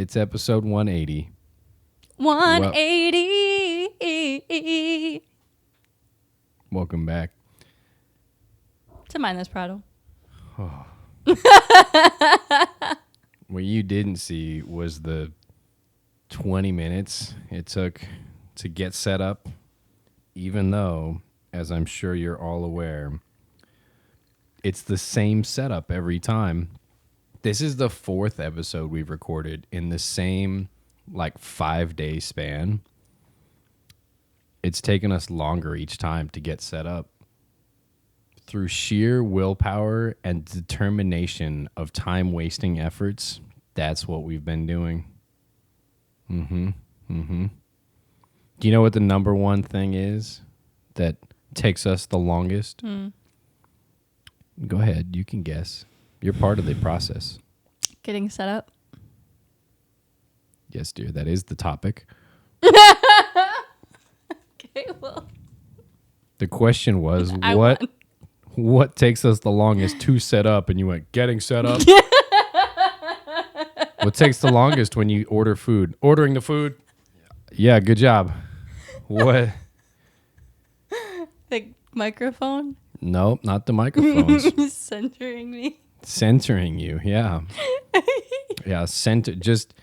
It's episode 180. 180. Welcome back. To Mindless Fam. Oh. What you didn't see was the 20 minutes it took to get set up, even though, as I'm sure you're all aware, it's the same setup every time. This is the 4th episode we've recorded in the same 5-day span. It's taken us longer each time to get set up. Through sheer willpower and determination of time-wasting efforts, that's what we've been doing. Do you know what the number one thing is that takes us the longest? Go ahead, you can guess. You're part of the process. Getting set up. Yes, dear, that is the topic. Okay, well. The question was, what takes us the longest to set up? And you went, getting set up. What takes the longest when you order food? Ordering the food? Yeah, good job. What? The microphone? No, not the microphones. Centering me. Centering you, yeah. Yeah, just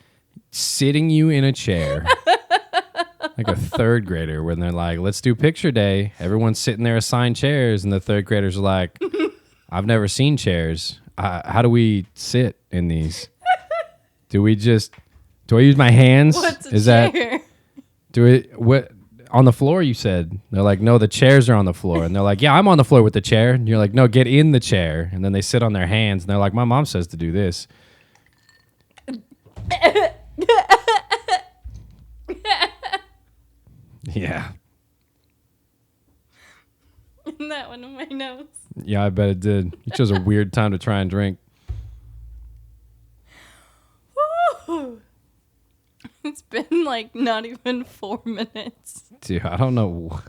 sitting you in a chair. Like a 3rd grader when they're like, let's do picture day. Everyone's sitting there assigned chairs, and the 3rd graders are like, I've never seen chairs. How do we sit in these? Do I use my hands? What's a chair? What on the floor you said? They're like, no, the chairs are on the floor. And they're like, yeah, I'm on the floor with the chair. And you're like, no, get in the chair. And then they sit on their hands, and they're like, my mom says to do this. Yeah. Isn't that one of my notes? Yeah, I bet it did. You chose a weird time to try and drink. Woo. It's been not even 4 minutes. Dude, I don't know.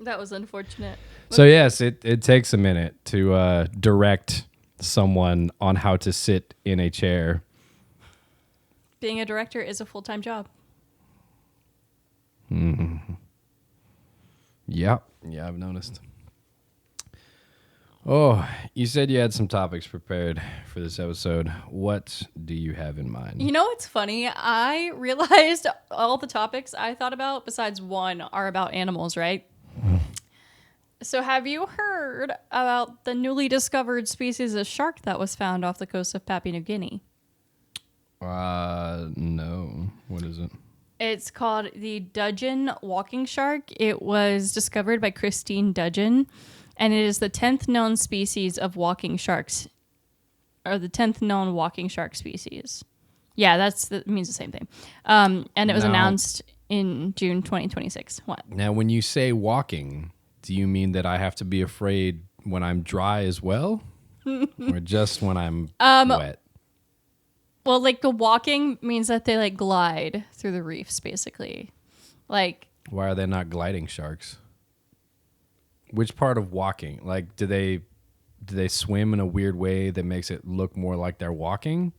That was unfortunate. So yes, it takes a minute to direct someone on how to sit in a chair. Being a director is a full-time job. Yeah, I've noticed. Oh, you said you had some topics prepared for this episode. What do you have in mind? You know what's funny? I realized all the topics I thought about, besides one, are about animals, right? So have you heard about the newly discovered species of shark that was found off the coast of Papua New Guinea? No. What is it? It's called the Dudgeon walking shark. It was discovered by Christine Dudgeon, and it is the 10th known species of walking sharks, or the 10th known walking shark species. Yeah, that means the same thing. And it was announced in June 2026. What? Now, when you say walking, do you mean that I have to be afraid when I'm dry as well? Or just when I'm wet? Well, the walking means that they glide through the reefs, basically. Why are they not gliding sharks? Which part of walking? Do they swim in a weird way that makes it look more like they're walking?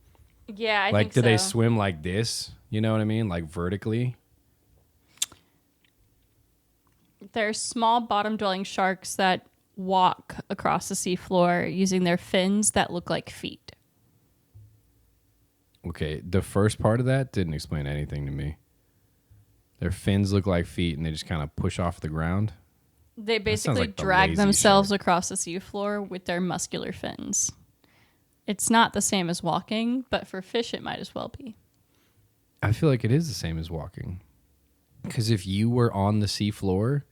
Yeah, I think so. Do they swim like this? You know what I mean? Vertically? They're small bottom-dwelling sharks that walk across the seafloor using their fins that look like feet. Okay, the first part of that didn't explain anything to me. Their fins look like feet, and they just kind of push off the ground. They basically drag themselves across the seafloor with their muscular fins. It's not the same as walking, but for fish it might as well be. I feel like it is the same as walking. Because if you were on the seafloor,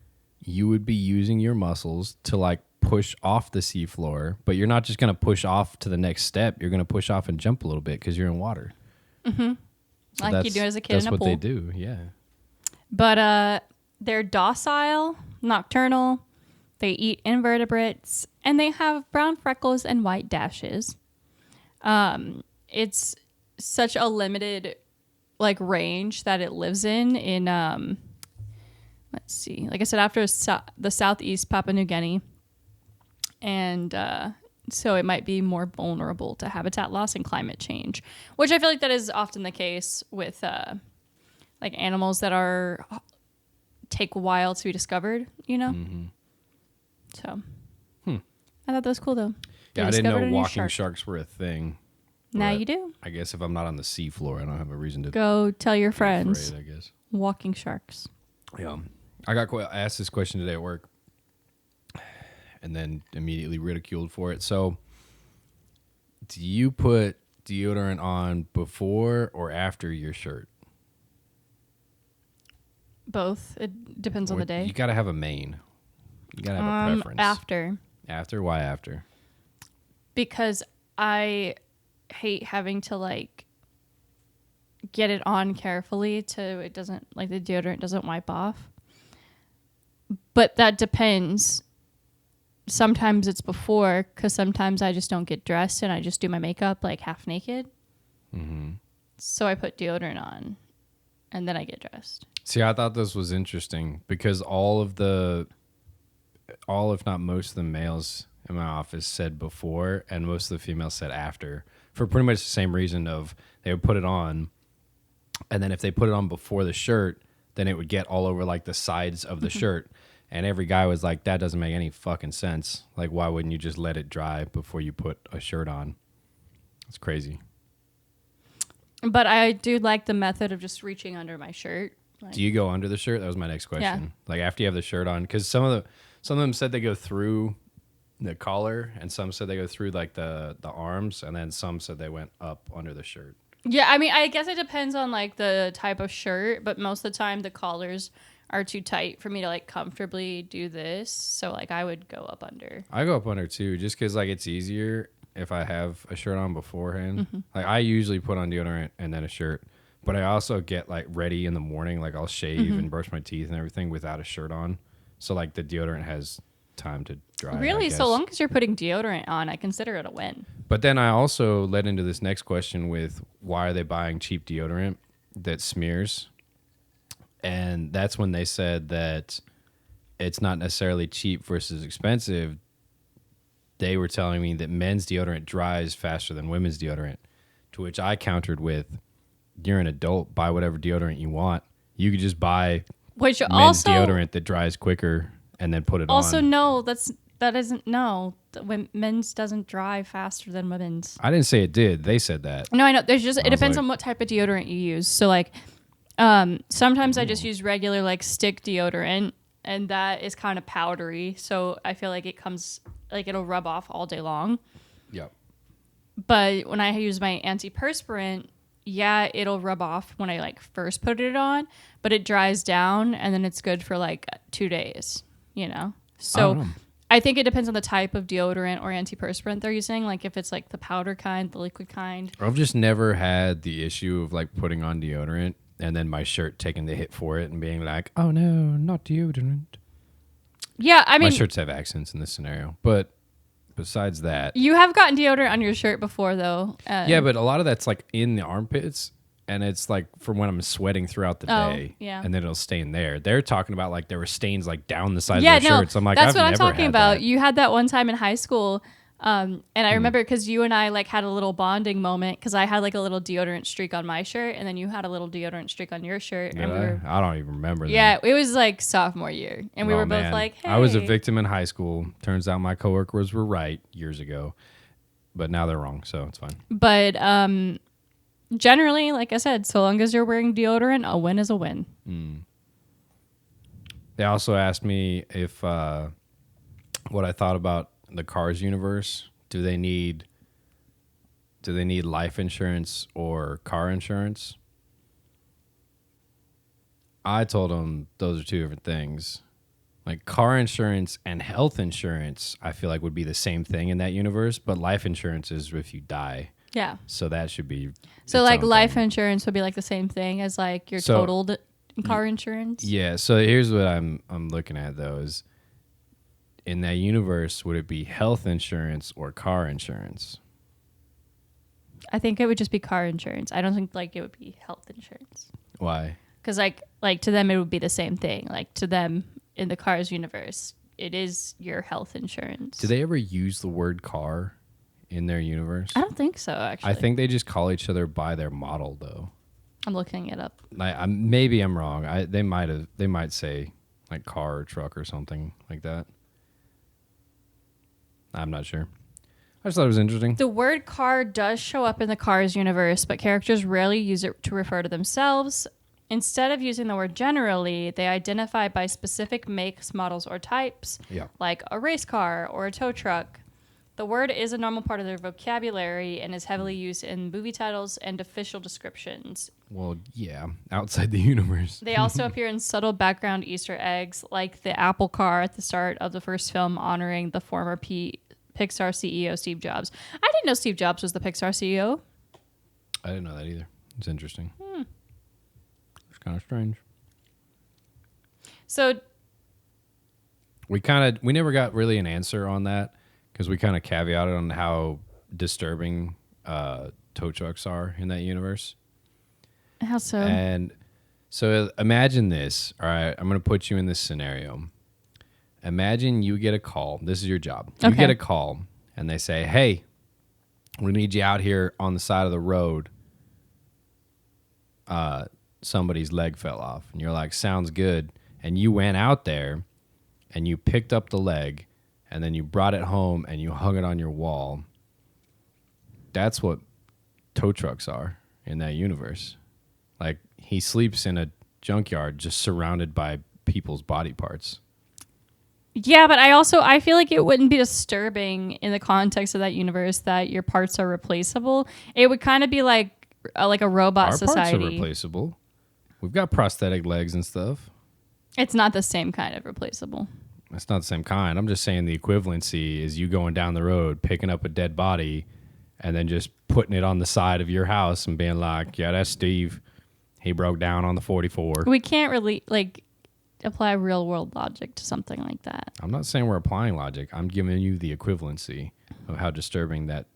you would be using your muscles to push off the seafloor, but you're not just going to push off to the next step. You're going to push off and jump a little bit because you're in water. Mm-hmm. So you do as a kid in a pool. That's what they do, yeah. But they're docile, nocturnal, they eat invertebrates, and they have brown freckles and white dashes. It's such a limited range that it lives in let's see, like I said, after the southeast Papua New Guinea, and So it might be more vulnerable to habitat loss and climate change, which I feel like that is often the case with like animals that take a while to be discovered, you know? Mm-hmm. So I thought that was cool though. Yeah, I didn't know walking sharks were a thing. Now you do. I guess if I'm not on the seafloor, I don't have a reason to go tell your friends. Afraid, I guess. Walking sharks. Yeah. I asked this question today at work and then immediately ridiculed for it. So, do you put deodorant on before or after your shirt? Both. It depends on the day. You got to have a main. You got to have a preference. After. After? Why after? Because I hate having to like get it on carefully it doesn't, like the deodorant doesn't wipe off. But that depends. Sometimes it's before, because sometimes I just don't get dressed and I just do my makeup like half naked. Mm-hmm. So I put deodorant on and then I get dressed. See, I thought this was interesting because all, if not most of the males in my office said before and most of the females said after, for pretty much the same reason of they would put it on, and then if they put it on before the shirt, then it would get all over like the sides of the shirt. And every guy was like, that doesn't make any fucking sense. Like, why wouldn't you just let it dry before you put a shirt on? It's crazy. But I do like the method of just reaching under my shirt. Like, do you go under the shirt? That was my next question. Yeah. Like after you have the shirt on, because some of them said they go through the collar, and some said they go through like the arms, and then some said they went up under the shirt. Yeah, I mean, I guess it depends on like the type of shirt, but most of the time the collars are too tight for me to like comfortably do this. So like I would go up under. I go up under too, just because like it's easier if I have a shirt on beforehand. Mm-hmm. Like I usually put on deodorant and then a shirt, but I also get like ready in the morning. Like I'll shave and brush my teeth and everything without a shirt on. So like the deodorant has time to dry. Really? So long as you're putting deodorant on, I consider it a win. But then I also led into this next question with why are they buying cheap deodorant that smears? And that's when they said that it's not necessarily cheap versus expensive. They were telling me that men's deodorant dries faster than women's deodorant, to which I countered with, you're an adult, buy whatever deodorant you want. You could just buy men's deodorant that dries quicker and then put it on. Also, no, that isn't, no. Men's doesn't dry faster than women's. I didn't say it did. They said that. No, I know. There's just, it depends on what type of deodorant you use. So like, sometimes I just use regular like stick deodorant, and that is kind of powdery. So I feel like it comes, like it'll rub off all day long. Yep. But when I use my antiperspirant, yeah, it'll rub off when I like first put it on, but it dries down and then it's good for like 2 days, you know? So I think it depends on the type of deodorant or antiperspirant they're using. Like if it's like the powder kind, the liquid kind. I've just never had the issue of like putting on deodorant and then my shirt taking the hit for it and being like, oh no, not deodorant. Yeah, I mean, my shirts have accents in this scenario, but besides that, you have gotten deodorant on your shirt before though. Yeah, but a lot of that's like in the armpits, and it's like from when I'm sweating throughout the day, yeah, and then it'll stain there. They're talking about like there were stains like down the side of their shirts. I'm like, that's what I'm never talking had about. That. You had that one time in high school. And I remember because you and I like had a little bonding moment because I had like a little deodorant streak on my shirt and then you had a little deodorant streak on your shirt. Did I don't even remember. Yeah, it was like sophomore year and we were both like, hey. I was a victim in high school. Turns out my coworkers were right years ago, but now they're wrong, so it's fine. But generally, like I said, so long as you're wearing deodorant, a win is a win. They also asked me if what I thought about the Cars universe. Do they need life insurance or car insurance? I told them those are two different things. Like car insurance and health insurance, I feel like would be the same thing in that universe, but life insurance is if you die. Yeah. So that should be. So like life insurance would be like the same thing as like your totaled car insurance. Yeah. So here's what I'm looking at though is, in that universe, would it be health insurance or car insurance? I think it would just be car insurance. I don't think like it would be health insurance. Why? Because like to them it would be the same thing. Like to them in the Cars universe, it is your health insurance. Do they ever use the word car in their universe? I don't think so, actually. I think they just call each other by their model, though. I'm looking it up. Maybe I'm wrong. They might say like car or truck or something like that. I'm not sure. I just thought it was interesting. The word car does show up in the Cars universe, but characters rarely use it to refer to themselves. Instead of using the word generally, they identify by specific makes, models, or types, like a race car or a tow truck. The word is a normal part of their vocabulary and is heavily used in movie titles and official descriptions. Well, yeah, outside the universe. They also appear in subtle background Easter eggs, like the Apple car at the start of the first film honoring the former Pixar CEO Steve Jobs. I didn't know Steve Jobs was the Pixar CEO. I didn't know that either. It's interesting. It's kind of strange. So we never got really an answer on that because we kind of caveated on how disturbing tow trucks are in that universe. How so? And so imagine this. All right, I'm going to put you in this scenario. Imagine you get a call. This is your job. You get a call, and they say, hey, we need you out here on the side of the road. Somebody's leg fell off. And you're like, sounds good. And you went out there, and you picked up the leg, and then you brought it home, and you hung it on your wall. That's what tow trucks are in that universe. Like, he sleeps in a junkyard just surrounded by people's body parts. Yeah, but I feel like it wouldn't be disturbing in the context of that universe that your parts are replaceable. It would kind of be like a robot society. Our parts are replaceable. We've got prosthetic legs and stuff. It's not the same kind of replaceable. It's not the same kind. I'm just saying the equivalency is you going down the road, picking up a dead body, and then just putting it on the side of your house and being like, yeah, that's Steve. He broke down on the 44. We can't really, apply real world logic to something like that. I'm not saying we're applying logic. I'm giving you the equivalency of how disturbing that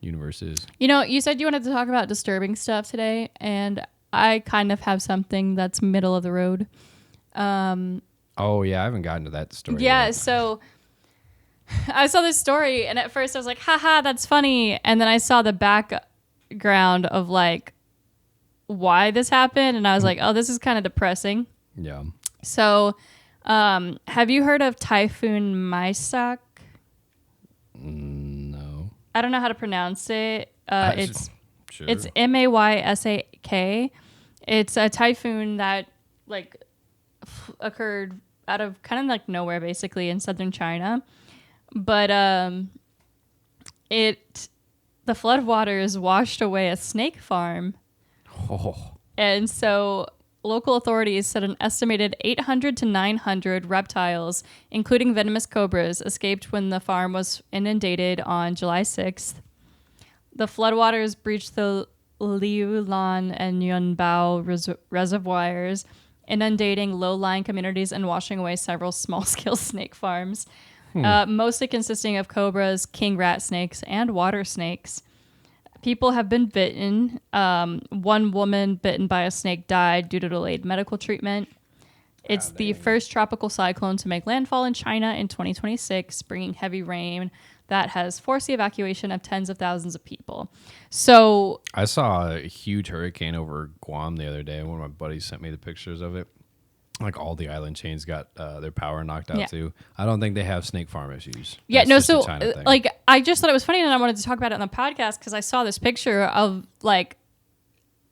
universe is. You know, you said you wanted to talk about disturbing stuff today, and I kind of have something that's middle of the road. Oh, yeah, I haven't gotten to that story yet. So I saw this story, and at first I was like, haha, that's funny. And then I saw the background of, why this happened, and I was like, oh, this is kind of depressing. Yeah. So, have you heard of Typhoon Maysak? No. I don't know how to pronounce it. It's sure. It's Maysak. It's a typhoon that occurred out of kind of nowhere, basically in southern China. But the floodwaters washed away a snake farm. Oh. And so local authorities said an estimated 800 to 900 reptiles, including venomous cobras, escaped when the farm was inundated on July 6th. The floodwaters breached the Liulan and Yunbao reservoirs, inundating low-lying communities and washing away several small-scale snake farms, mostly consisting of cobras, king rat snakes, and water snakes. People have been bitten. One woman bitten by a snake died due to delayed medical treatment. It's the first tropical cyclone to make landfall in China in 2026, bringing heavy rain that has forced the evacuation of tens of thousands of people. So I saw a huge hurricane over Guam the other day. One of my buddies sent me the pictures of it. All the island chains got their power knocked out too. I don't think they have snake farm issues. Yeah, That's no. just a So China thing. I just thought it was funny, and I wanted to talk about it on the podcast because I saw this picture of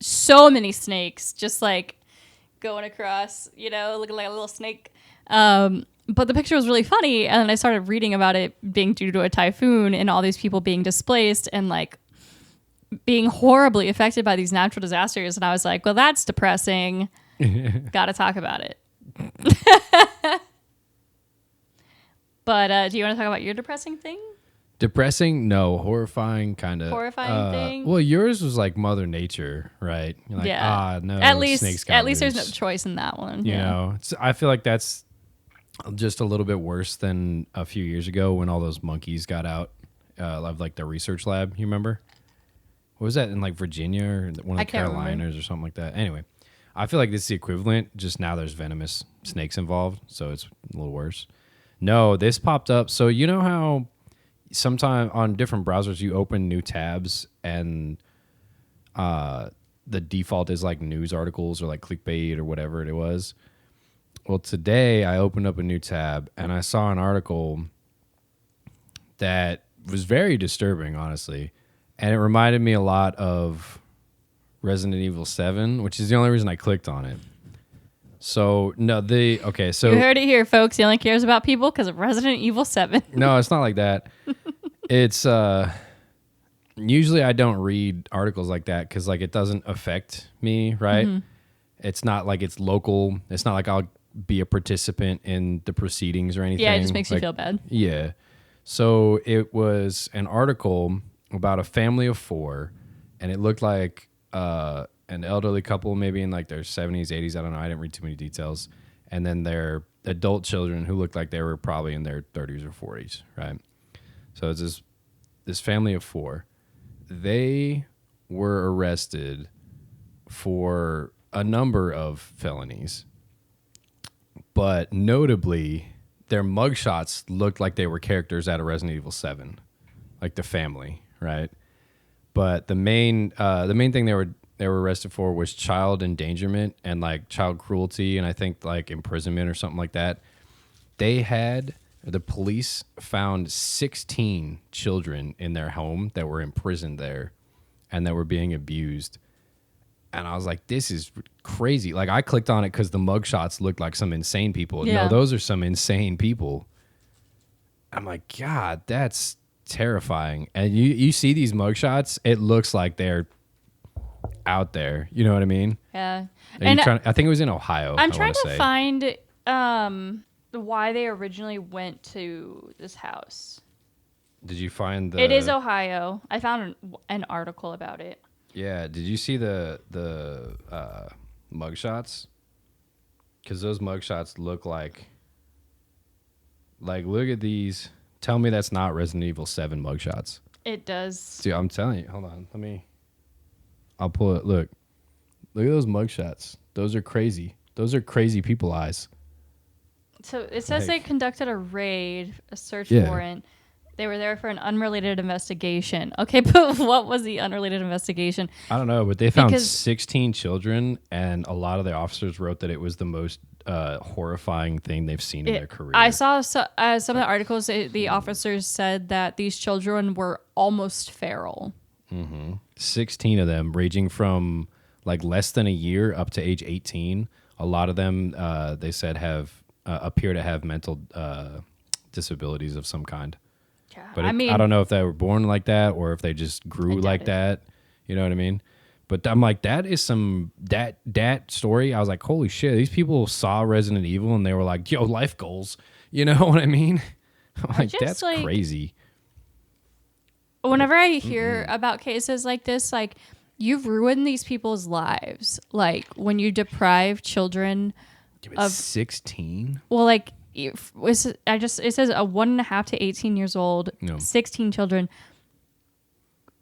so many snakes just going across, looking like a little snake. But the picture was really funny, and then I started reading about it being due to a typhoon and all these people being displaced and being horribly affected by these natural disasters. And I was like, well, that's depressing. Got to talk about it. But do you want to talk about your depressing thing? Depressing? No. Horrifying, kind of. Horrifying thing? Well, yours was like Mother Nature, right? You're like, no, At least snakes got there's no loose. choice in that one. You know, I feel like that's just a little bit worse than a few years ago when all those monkeys got out of the research lab. You remember? What was that in Virginia or one of the Carolinas or something like that? Anyway, I feel like this is the equivalent. Just now there's venomous snakes involved, so it's a little worse. No, this popped up. So you know how sometimes on different browsers you open new tabs and the default is like news articles or like clickbait or whatever it was. Well, today I opened up a new tab and I saw an article that was very disturbing, honestly. And it reminded me a lot of Resident Evil 7, which is the only reason I clicked on it. So, no, so You heard it here, folks. He only cares about people because of Resident Evil 7. no, it's not like that. It's usually I don't read articles like that because like it doesn't affect me, right? Mm-hmm. It's not like it's local. It's not like I'll be a participant in the proceedings or anything. Yeah, it just makes you feel bad. Yeah. So it was an article about a family of 4, and it looked like an elderly couple, maybe in like their 70s, 80s. I don't know. I didn't read too many details. And then their adult children who looked like they were probably in their 30s or 40s, right? So it's this family of 4. They were arrested for a number of felonies, but notably, their mugshots looked like they were characters out of Resident Evil 7, like the family, right? But the main thing they were arrested for was child endangerment and like child cruelty, and I think like imprisonment or something like that. The police found 16 children in their home that were imprisoned there and that were being abused. And I was like, this is crazy. Like, I clicked on it because the mugshots looked like some insane people. Yeah. No, those are some insane people. I'm like, God, that's terrifying. And you see these mugshots, it looks like they're out there. You know what I mean? Yeah. I think it was in Ohio. I'm trying to find why they originally went to this house. Did you find It is Ohio. I found an article about it. Yeah, did you see the mugshots? Because those mugshots look like look at these. Tell me that's not Resident Evil 7 mugshots. It does. Dude, I'm telling you. Hold on, I'll pull it. Look at those mugshots. Those are crazy. Those are crazy people eyes. So it says they conducted a raid, a search warrant. They were there for an unrelated investigation. Okay, but what was the unrelated investigation? I don't know, but they found 16 children, and a lot of the officers wrote that it was the most horrifying thing they've seen in their career. I saw some of the articles. The officers said that these children were almost feral. Mm-hmm. 16 of them, ranging from like less than a year up to age 18. A lot of them, they said, appear to have mental disabilities of some kind. Yeah, but I don't know if they were born like that or if they just grew like that. You know what I mean? But I'm like, that is that story. I was like, holy shit, these people saw Resident Evil and they were like, yo, life goals. You know what I mean? I'm like, that's like, crazy. Whenever I hear about cases like this, like, you've ruined these people's lives. Like, when you deprive children of 16. Well, like, it says a 1.5 to 18 years old, 16 children.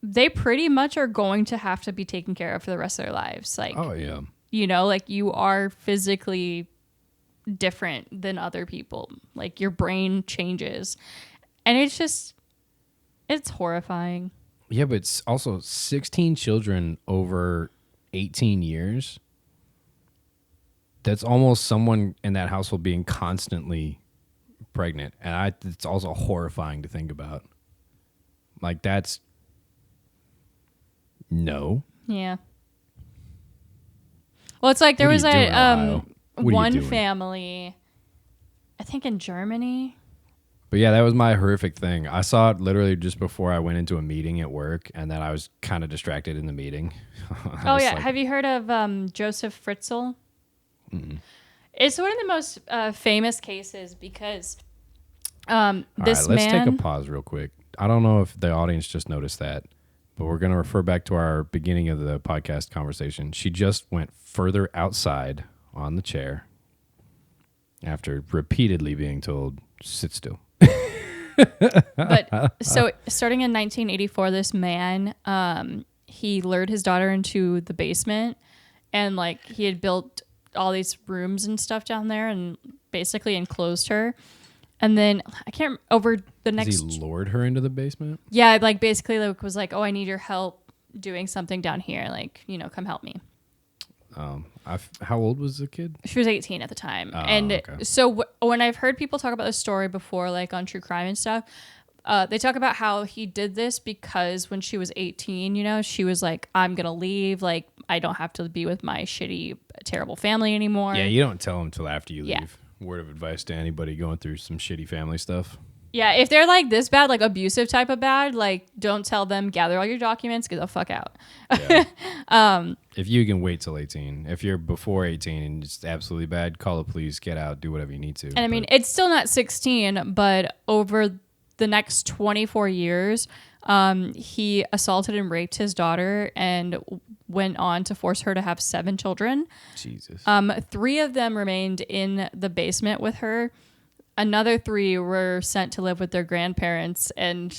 They pretty much are going to have to be taken care of for the rest of their lives. Like, oh yeah, you know, like, you are physically different than other people. Like, your brain changes, and it's horrifying. Yeah, but it's also 16 children over 18 years. That's almost someone in that household being constantly pregnant. And it's also horrifying to think about. Like, that's... No. Yeah. Well, it's like there was one family, I think in Germany. But yeah, that was my horrific thing. I saw it literally just before I went into a meeting at work, and then I was kind of distracted in the meeting. Oh, yeah. Have you heard of Josef Fritzl? Mm-mm. It's one of the most famous cases because this man... All right, let's take a pause real quick. I don't know if the audience just noticed that, but we're going to refer back to our beginning of the podcast conversation. She just went further outside on the chair after repeatedly being told, sit still. But so starting in 1984, this man, he lured his daughter into the basement, and like he had built all these rooms and stuff down there and basically enclosed her. And then I can't over the next. Has he lured her into the basement? Yeah, like basically like was like, oh, I need your help doing something down here. Like, come help me. How old was the kid? She was 18 at the time. Oh, and okay. so when I've heard people talk about this story before, like on true crime and stuff, they talk about how he did this because when she was 18, she was like, I'm going to leave. Like, I don't have to be with my shitty, terrible family anymore. Yeah, you don't tell them until after you leave. Yeah. Word of advice to anybody going through some shitty family stuff. Yeah, if they're like this bad, like abusive type of bad, like don't tell them, gather all your documents, get the fuck out. Yeah. If you can wait till 18. If you're before 18 and it's absolutely bad, call the police, get out, do whatever you need to. And I mean, it's still not 16, but over the next 24 years, he assaulted and raped his daughter and went on to force her to have 7 children. Jesus. 3 of them remained in the basement with her. Another 3 were sent to live with their grandparents, and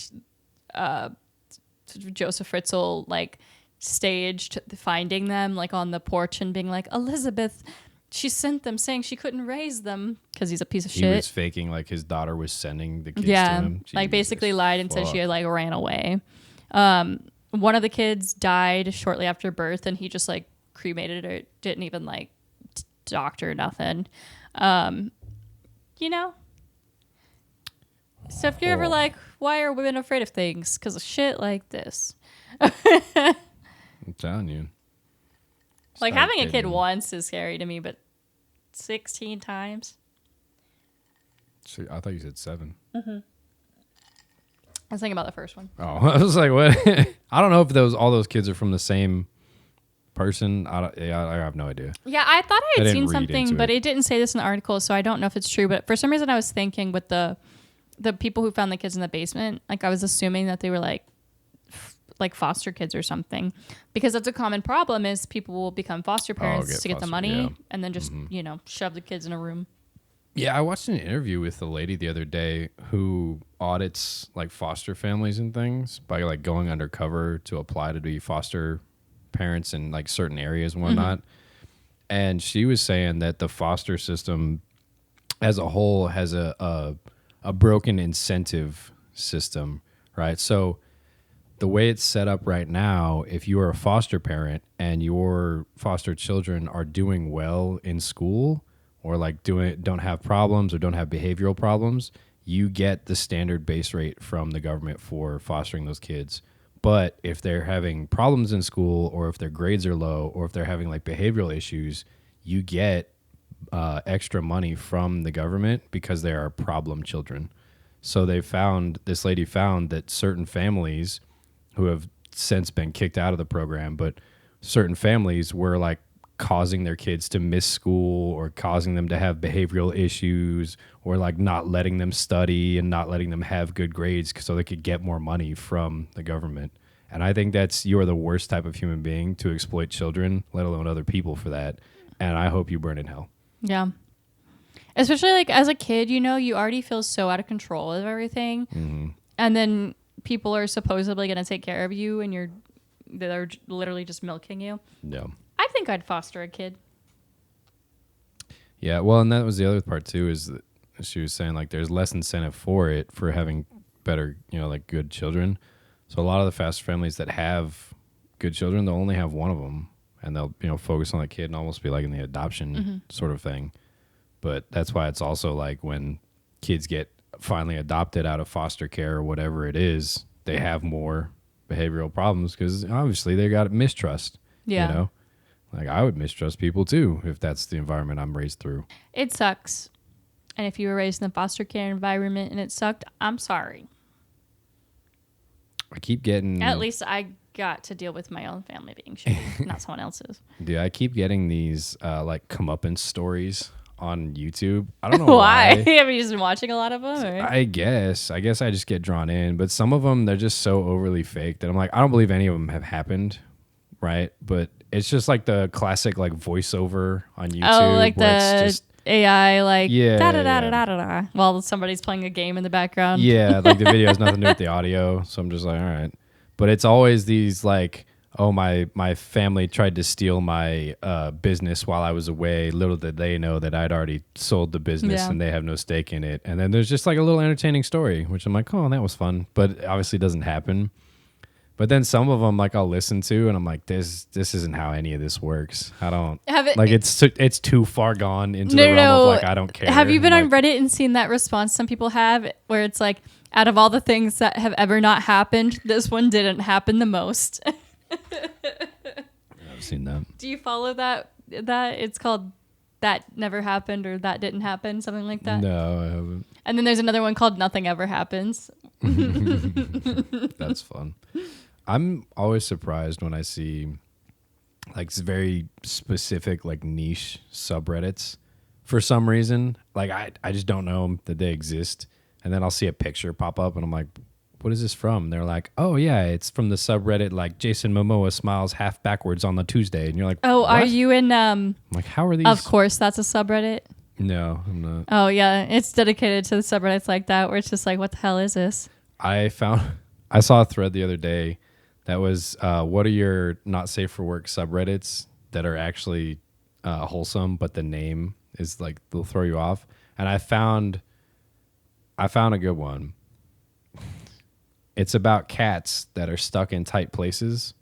Josef Fritzl like staged finding them like on the porch and being like, Elizabeth, she sent them saying she couldn't raise them because he's a piece of shit. He was faking like his daughter was sending the kids to him. Like basically lied and said she had like ran away. One of the kids died shortly after birth, and he just like cremated her. Didn't even like doctor nothing. So if you're ever like, why are women afraid of things? Because of shit like this. I'm telling you. Like having a kid once is scary to me, but 16 times. I thought you said 7. Mm-hmm. I was thinking about the first one. Oh, I was like, what? I don't know if all those kids are from the same person. I have no idea. Yeah, I thought I had seen read something, into but it. it didn't say this in the article, so I don't know if it's true. But for some reason, I was thinking with the people who found the kids in the basement, like I was assuming that they were like foster kids or something, because that's a common problem is people will become foster parents to get the money and then just shove the kids in a room. Yeah, I watched an interview with a lady the other day who audits like foster families and things by like going undercover to apply to be foster parents in like certain areas and whatnot. And she was saying that the foster system as a whole has a broken incentive system, right? So the way it's set up right now, if you are a foster parent and your foster children are doing well in school or like don't have problems or don't have behavioral problems, you get the standard base rate from the government for fostering those kids. But if they're having problems in school or if their grades are low or if they're having like behavioral issues, you get extra money from the government because they are problem children. So this lady found that certain families who have since been kicked out of the program, but certain families were like causing their kids to miss school or causing them to have behavioral issues or like not letting them study and not letting them have good grades so they could get more money from the government. And I think you are the worst type of human being to exploit children, let alone other people for that. And I hope you burn in hell. Yeah. Especially like as a kid, you already feel so out of control of everything. Mm-hmm. And then people are supposedly going to take care of you and they're literally just milking you. Yeah. I think I'd foster a kid. Yeah. Well, and that was the other part too, is that she was saying like there's less incentive for having better, like good children. So a lot of the foster families that have good children, they'll only have one of them and they'll, focus on the kid and almost be like in the adoption sort of thing. But that's why it's also like when kids get finally adopted out of foster care or whatever it is, they have more behavioral problems because obviously they got mistrust. Yeah. Like I would mistrust people too if that's the environment I'm raised through. It sucks. And if you were raised in a foster care environment and it sucked, I'm sorry. I keep getting... At least I got to deal with my own family being shitty, not someone else's. Dude, I keep getting these like comeuppance stories on YouTube. I don't know why. Have you just been watching a lot of them? Or? I guess I just get drawn in, but some of them, they're just so overly fake that I'm like, I don't believe any of them have happened, right? But it's just like the classic like voiceover on YouTube. Oh, like the it's just, AI, like yeah, da da da da da da, while somebody's playing a game in the background. Yeah, like the video has nothing to do with the audio, so I'm just like, all right. But it's always these like oh, my family tried to steal my business while I was away. Little did they know that I'd already sold the business and they have no stake in it. And then there's just like a little entertaining story, which I'm like, oh, that was fun. But it obviously doesn't happen. But then some of them, like I'll listen to, and I'm like, this isn't how any of this works. I don't it's too far gone into the realm of like I don't care. Have you been on Reddit and seen that response some people have, where it's like, out of all the things that have ever not happened, this one didn't happen the most. I've seen that. Do you follow that? That it's called That Never Happened or That Didn't Happen, something like that? No, I haven't. And then there's another one called Nothing Ever Happens. That's fun. I'm always surprised when I see like very specific like niche subreddits for some reason. Like I just don't know that they exist. And then I'll see a picture pop up and I'm like, what is this from? And they're like, oh yeah, it's from the subreddit like Jason Momoa smiles half backwards on the Tuesday. And you're like, oh, what? are you in I'm like, how are these? Of course, that's a subreddit. No, I'm not. Oh yeah, it's dedicated to the subreddits like that where it's just like, what the hell is this? I saw a thread the other day that was what are your not safe for work subreddits that are actually wholesome, but the name is like they'll throw you off. And I found a good one. It's about cats that are stuck in tight places.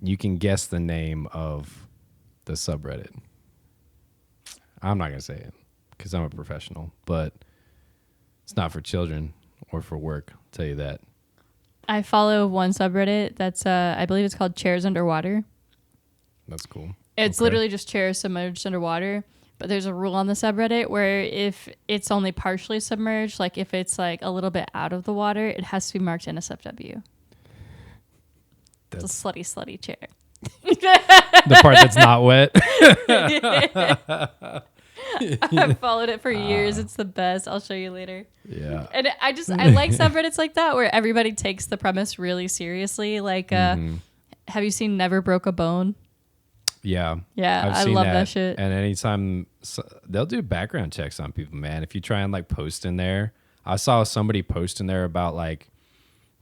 You can guess the name of the subreddit. I'm not going to say it because I'm a professional, but it's not for children or for work. I'll tell you that. I follow one subreddit that's, I believe it's called Chairs Underwater. That's cool. It's literally just chairs submerged underwater. But there's a rule on the subreddit where if it's only partially submerged, like if it's like a little bit out of the water, it has to be marked NSFW. It's a slutty chair. The part that's not wet. I've followed it for years. It's the best. I'll show you later. Yeah. And I like subreddits like that where everybody takes the premise really seriously. Like, have you seen Never Broke a Bone? Yeah. Yeah, I love that shit. And anytime they'll do background checks on people, man. If you try and like post in there, I saw somebody post in there about like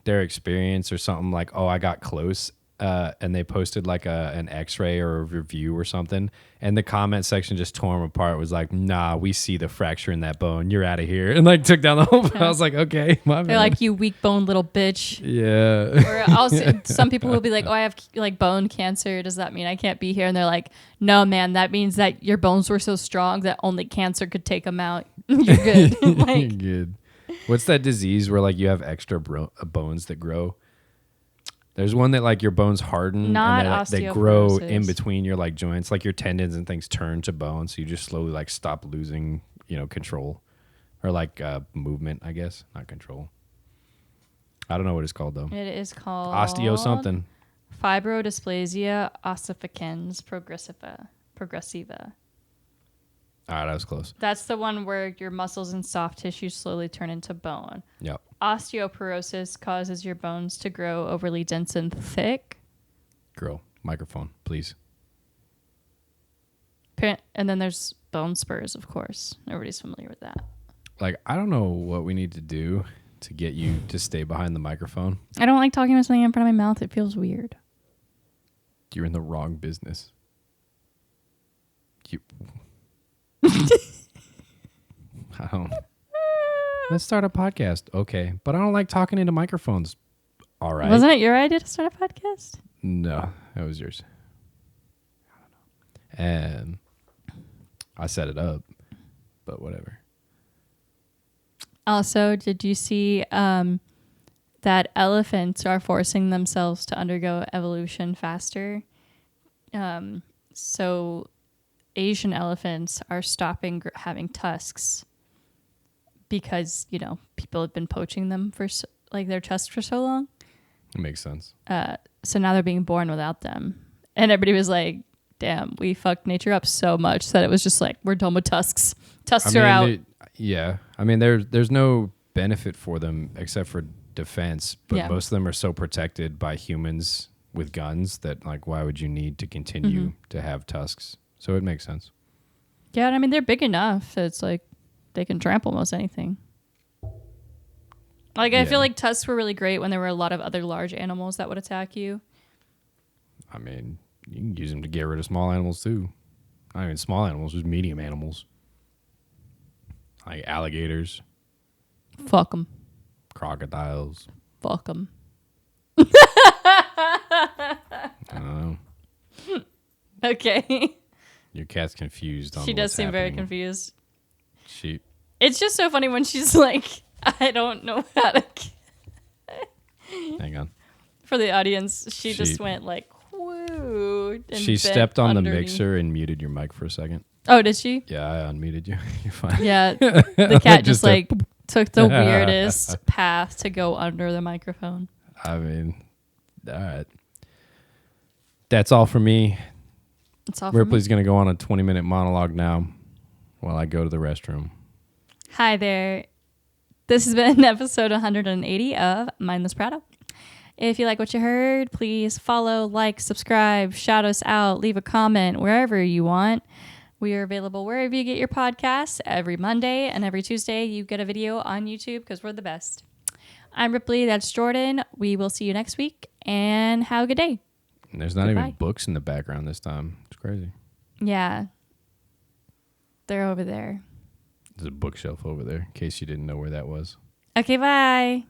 their experience or something like, oh, I got close. And they posted like an x-ray or a review or something. And the comment section just tore them apart. It was like, nah, we see the fracture in that bone. You're out of here. And like took down the whole I was like, okay, my bad. They're like, you weak boned little bitch. Yeah. Or also some people will be like, oh, I have like bone cancer. Does that mean I can't be here? And they're like, no, man, that means that your bones were so strong that only cancer could take them out. You're good. Like, you're good. What's that disease where like you have extra bones that grow? There's one that like your bones harden and they grow in between your like joints, like your tendons and things turn to bone. So you just slowly like stop losing, control or like movement, I guess, not control. I don't know what it's called though. It is called osteo something. Fibrodysplasia ossificans progressiva. All right, that was close. That's the one where your muscles and soft tissue slowly turn into bone. Yep. Osteoporosis causes your bones to grow overly dense and thick. Girl, microphone, please. And then there's bone spurs, of course. Everybody's familiar with that. Like, I don't know what we need to do to get you to stay behind the microphone. I don't like talking about something in front of my mouth. It feels weird. You're in the wrong business. I don't. Let's start a podcast. Okay. But I don't like talking into microphones. All right. Wasn't it your idea to start a podcast? No, that was yours. I don't know. And I set it up, but whatever. Also, did you see that elephants are forcing themselves to undergo evolution faster? So Asian elephants are stopping having tusks because, people have been poaching them for their tusks for so long. It makes sense. So now they're being born without them. And everybody was like, damn, we fucked nature up so much that it was just like, we're done with tusks. Tusks are out. There's no benefit for them except for defense, but most of them are so protected by humans with guns that like, why would you need to continue to have tusks? So it makes sense. Yeah, and they're big enough that it's like they can trample most anything. Like, I Yeah. feel like tusks were really great when there were a lot of other large animals that would attack you. I mean, you can use them to get rid of small animals too. Not even small animals, just medium animals. Like alligators, Fuck them. crocodiles. Fuck them. I don't know. Okay. Your cat's confused on She does what's seem very happening. confused. She It's just so funny when she's like, I don't know how to. hang on. For the audience, she She- just went like, whoo. And She bent stepped on the underneath. mixer and muted your mic for a second. Oh, did she? Yeah, I unmuted you. You're fine. Yeah. The cat just Just a like took the weirdest path to go under the microphone. I mean, all right. That's all for me. That's all for me. Ripley's going to go on a 20-minute monologue now while I go to the restroom. Hi there. This has been episode 180 of Mindless Fam. If you like what you heard, please follow, like, subscribe, shout us out, leave a comment wherever you want. We are available wherever you get your podcasts. Every Monday and every Tuesday, you get a video on YouTube because we're the best. I'm Ripley. That's Jordon. We will see you next week and have a good day. And there's not Goodbye. even books in the background this time. It's crazy. Yeah. They're over there. There's a bookshelf over there in case you didn't know where that was. Okay, bye.